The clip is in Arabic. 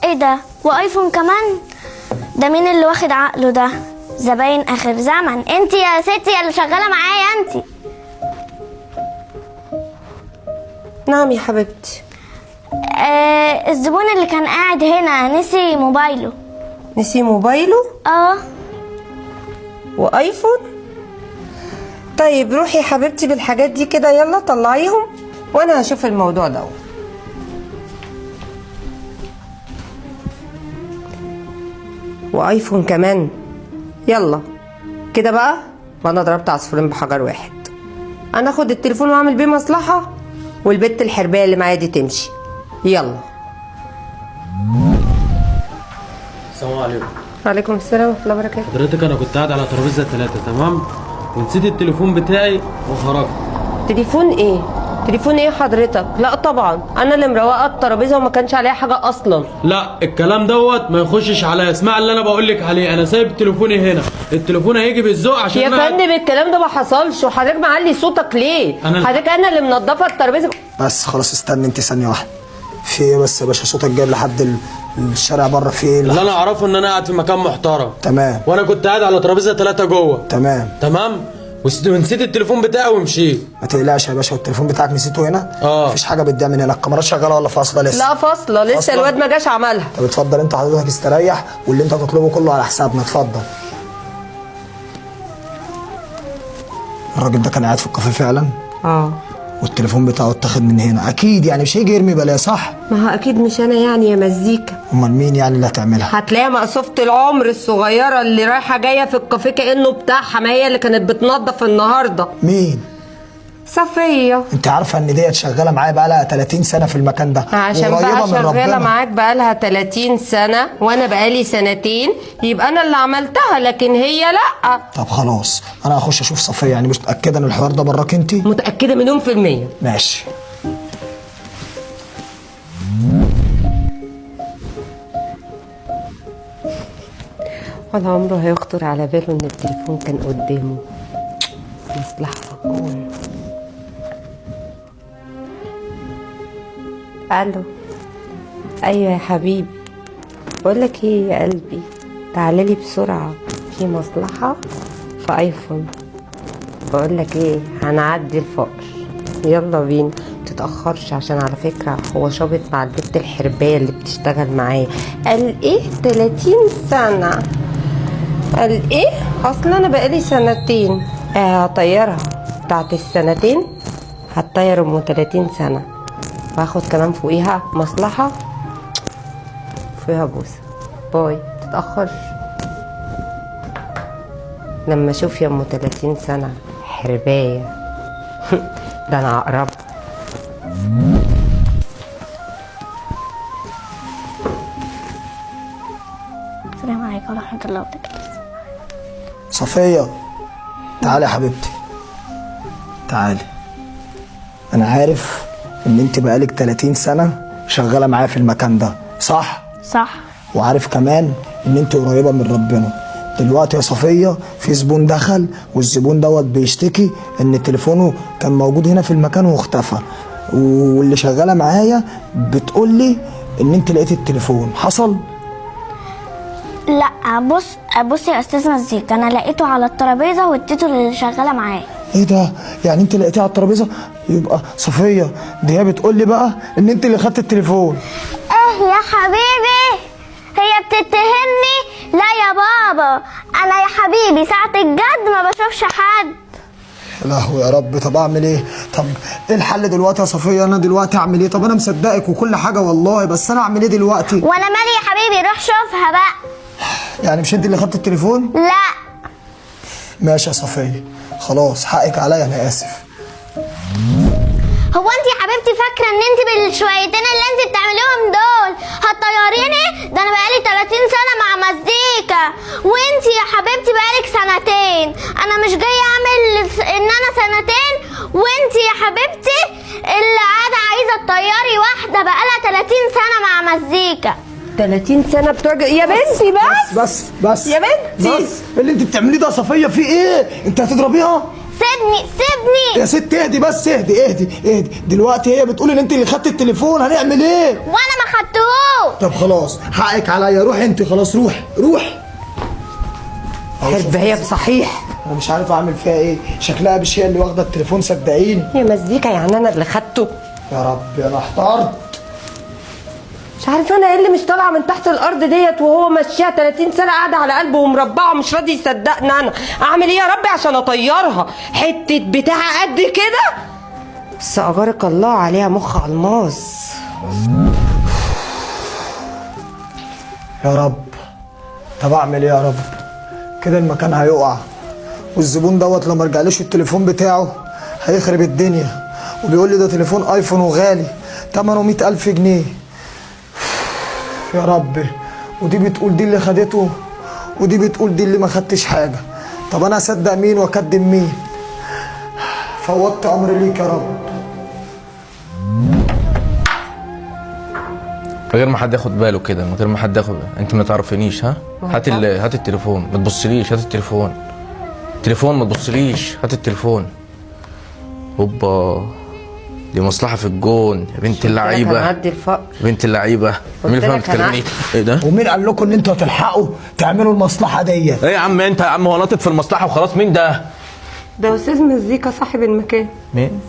ايه ده؟ وايفون كمان؟ ده مين اللي واخد عقله ده؟ زباين اخر زمن. انت يا ستي اللي شغاله معايا انت. نعم يا حبيبتي. الزبون اللي كان قاعد هنا نسي موبايله. نسي موبايله؟ وايفون؟ طيب روحي يا حبيبتي بالحاجات دي كده، يلا طلعيهم وانا هشوف الموضوع ده. وايفون كمان؟ يلا كده بقى، وانا ضربت عصفورين بحجر واحد. انا اخد التليفون واعمل بيه مصلحه، والبت الحربايه اللي معايا دي تمشي. يلا. السلام عليكم. وعليكم السلام ورحمه الله وبركاته. حضرتك انا كنت قاعد على ترابيزه 3 تمام، ونسيت التليفون بتاعي وخرجت. تليفون ايه؟ تليفون ايه حضرتك؟ لا طبعا انا اللي مروقه الترابيزه وما كانش عليها حاجه اصلا. لا الكلام دوت ما يخشش عليا، اسمع اللي انا بقول لك عليه. انا سايب تليفوني هنا، التليفون هيجي بالذوق عشان يا فندم الكلام ده ما حصلش، وحضرتك معلي صوتك ليه؟ حضرتك انا اللي منضفه الترابيزه. بس خلاص استنى انت ثانيه واحده. في ايه بس يا باشا؟ صوتك جايب لحد الشارع بره. في ايه؟ اللي انا اعرفه ان انا قاعد في مكان محترم. تمام. وانا كنت قاعد على ترابيزه 3 جوه. تمام. ونسيت التليفون بتاعي ومشيت. ما تقلقش يا باشا، والتليفون بتاعك نسيته هنا؟ مفيش حاجه بتضيع من هنا. الكاميرات شغاله ولا فاصله لسه؟ لا فاصله لسه، الواد ما جاش عملها. طب اتفضل انت حضرتك استريح، واللي انت هتطلبه كله على حسابنا. اتفضل. الراجل ده كان قاعد في الكافيه فعلا؟ والتليفون بتاعه اتاخد من هنا اكيد، يعني مش هيجي يرمي بلاها صح؟ ما هو اكيد مش انا يعني يا مزيكا. امال مين يعني اللي هتعملها؟ هتلاقيها مقصوفة العمر الصغيره اللي رايحه جايه في الكافيه كانه بتاعها، ما هي اللي كانت بتنظف النهارده. مين؟ صفيه. انت عارفه ان ديت شغاله معايا بقالها 30 سنه في المكان ده، عشان بقى شغاله معاك بقالها 30 سنه وانا بقالي سنتين، يبقى انا اللي عملتها لكن هي لا. طب خلاص انا هخش اشوف صفيه. يعني مش متاكده ان الحوار ده براك انت؟ متاكده مليون في الميه. ماشي. ولا عمره هيخطر على باله ان التليفون كان قدامه. مصلحه فكون. الو. ايوه يا حبيبي، بقول لك ايه يا قلبي، تعالى لي بسرعه في مصلحه في ايفون. بقول لك ايه، هنعدي الفقر، يلا بينا. متتاخرش عشان على فكره هو شابط مع البت الحربايه اللي بتشتغل معاه. قال ايه 30 سنه؟ قال ايه؟ اصل انا بقالي سنتين. هطيرها بتاعت السنتين، هتطير ام 30 سنه، واخد كمان فوقيها مصلحه، فوقيها بوسه. باي، متتاخرش. لما اشوف يا ام 30 سنه حربايه ده انا اقرب. السلام عليكم ورحمه الله وبركاته. صفيه تعالي يا حبيبتي، تعالي. انا عارف ان انت بقالك 30 سنه شغاله معايا في المكان ده صح؟ صح. وعارف كمان ان انت قريبه من ربنا. دلوقتي يا صفيه في زبون دخل، والزبون دوت بيشتكي ان تليفونه كان موجود هنا في المكان واختفى، واللي شغاله معايا بتقول لي ان انت لقيت التليفون. حصل؟ لا بص يا استاذ مزيكا، انا لقيته على الترابيزه واديته اللي شغاله معاه. ايه ده؟ يعني انت لقيتيه على الترابيزه؟ يبقى صفيه دي هي بتقول لي بقى ان انت اللي خدت التليفون. يا حبيبي، هي بتتهمني؟ لا يا بابا، انا يا حبيبي ساعة الجد ما بشوفش حد. يا لهوي يا رب. طب اعمل ايه؟ طب ايه الحل دلوقتي يا صفيه؟ انا دلوقتي اعمل ايه؟ طب انا مصدقك وكل حاجه والله، بس انا اعمل ايه دلوقتي؟ وانا مالي يا حبيبي، روح شوفها بقى. يعني مش انت اللي خدت التليفون؟ لا. ماشي يا صفيه، خلاص حقك عليا، انا اسف. هو انت يا حبيبتي فاكره ان انت بالشويتين اللي انت بتعمليهم دول هتطيريني؟ ده انا بقالي 30 سنه مع مزيكا، وانت يا حبيبتي بقالك سنتين. انا مش جايه اعمل ان انا سنتين وانت يا حبيبتي اللي قاعده عايزه تطيري واحده بقالها 30 سنه مع مزيكا. 30 سنه بتوع يا بنتي. بس بس يا بنتي، بس اللي انت بتعمليه ده يا صفيه في ايه؟ انت هتضربيها؟ سيبني يا ست اهدي بس، اهدي. دلوقتي هي بتقول ان انت اللي خدت التليفون، هنعمل ايه؟ وانا ما خدتهوش. طب خلاص حقك عليا، روحي انت خلاص، روح. حرب هي بصحيح. انا مش عارف اعمل فيها ايه، شكلها مش هي اللي واخده التليفون صدقيني. هي مزيكا يعني انا اللي خدته؟ يا رب انا احترت. مش عارفه انا ايه اللي مش طالعه من تحت الارض ديت، وهو ماشيها 30 سنه قاعده على قلبه ومربعه ومش راضي يصدقني. انا اعمل ايه يا ربي عشان اطيرها؟ حته بتاعه قد كده، بس اجارك الله عليها مخ الماظ. يا رب، طب اعمل ايه يا رب؟ كده المكان هيقع، والزبون دوت لو مرجعليش التليفون بتاعه هيخرب الدنيا، وبيقول لي ده تليفون ايفون وغالي تمنه 100,000 جنيه. يا رب، ودي بتقول دي اللي خدته، ودي بتقول دي اللي ما خدتش حاجه. طب انا اصدق مين واكدب مين؟ فوضت امري ليك يا رب. من غير ما حد ياخد باله كده، من غير ما حد ياخد، انت ما تعرفنيش. ها هات التليفون، ما تبصليش. هات التليفون ما تبصليش. هات التليفون. هوبا، دي مصلحه في الجون يا بنت اللعيبه. هنعدي الفقر. بنت اللعيبه، مين اللي فاهم بتكلمني؟ ايه ده؟ ومين قال لكم ان انتوا هتلحقوا تعملوا المصلحه ديت؟ ايه يا عم انت يا عم، هو ناطط في المصلحه وخلاص؟ مين ده؟ ده استاذ مزيكا صاحب المكان. مين؟